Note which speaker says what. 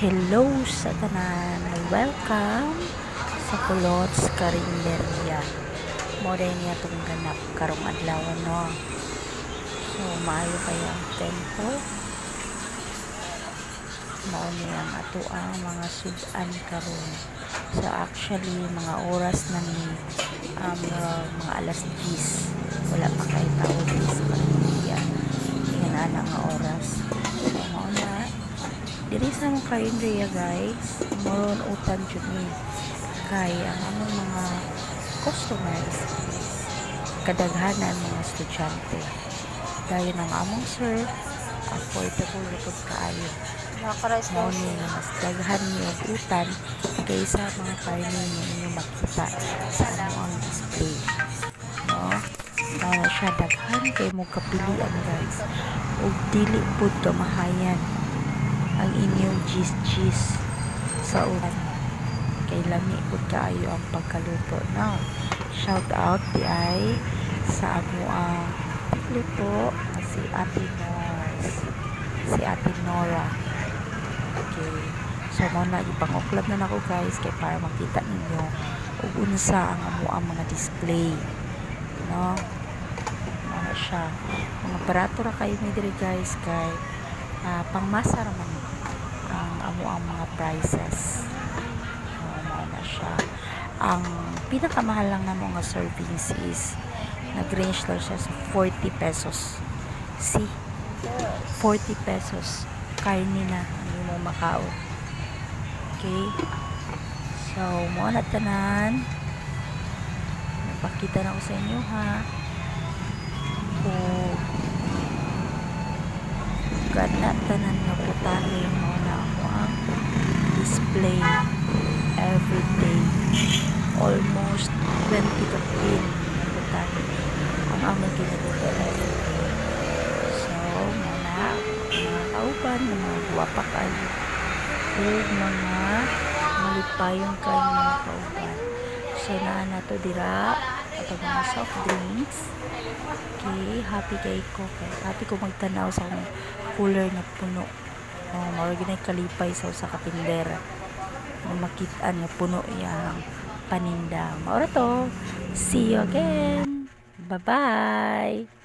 Speaker 1: Hello sa tanan, welcome sa Kulots Karinderya. Mo din niya itong ganap karong adlaw no. So maayo kayo ang tempo. Mao niya ang ato ang mga sudan karon. So actually mga oras na ni mga alas 10. Wala pa kay tawag sa Karinderya. Ingana na nga oras. So mao na diri sa mga Karinderya guys, moron utan jud ni kay ang among mga customers is kadaghanan mga estudyante. Dayon ang among sir, affordable report kaayo. Mao ni nga mas daghan ni og utan kaysa mga karne nga inyo makita sa ang display. No? Mao na siya daghan kay mo kapilian guys. Og dili pud kamahayan ang inyong gis sa ulan. Kay lami pud kaayo ang pagkaluto. No? Shout out di ay sa amo ang luto si Ate Nora. Okay. So mo na ipanguklab na nako guys kay para makita ninyo ug unsa ang amo ang mga display. No? Ano siya. Mga barato ra kayo ni diri guys kay pangmasa ra man ang amo ang mga prices. Ano na siya. Ang pinakamahal lang na mga servings is nag-range lang siya sa 40 pesos. See? 40 pesos. Karne na ang mo makao. Okay? So, mo na tanan. Napakita na ko sa inyo ha. Kung gana tanan na putari mo na ako ang display everyday. Almost 20 ka pin na putari ang aming ginagawa everyday. So, mga kauban, mga guwapa kayo o mga malipayong kayo mga kauban. So, na to dira at mga soft drinks. Okay, happy kay ko. Happy ko magtanaw sa akong cooler na puno. Mawag na kalipay sa kapindera. Makitaan nga puno yang paninda. Maura to. See you again. Bye-bye.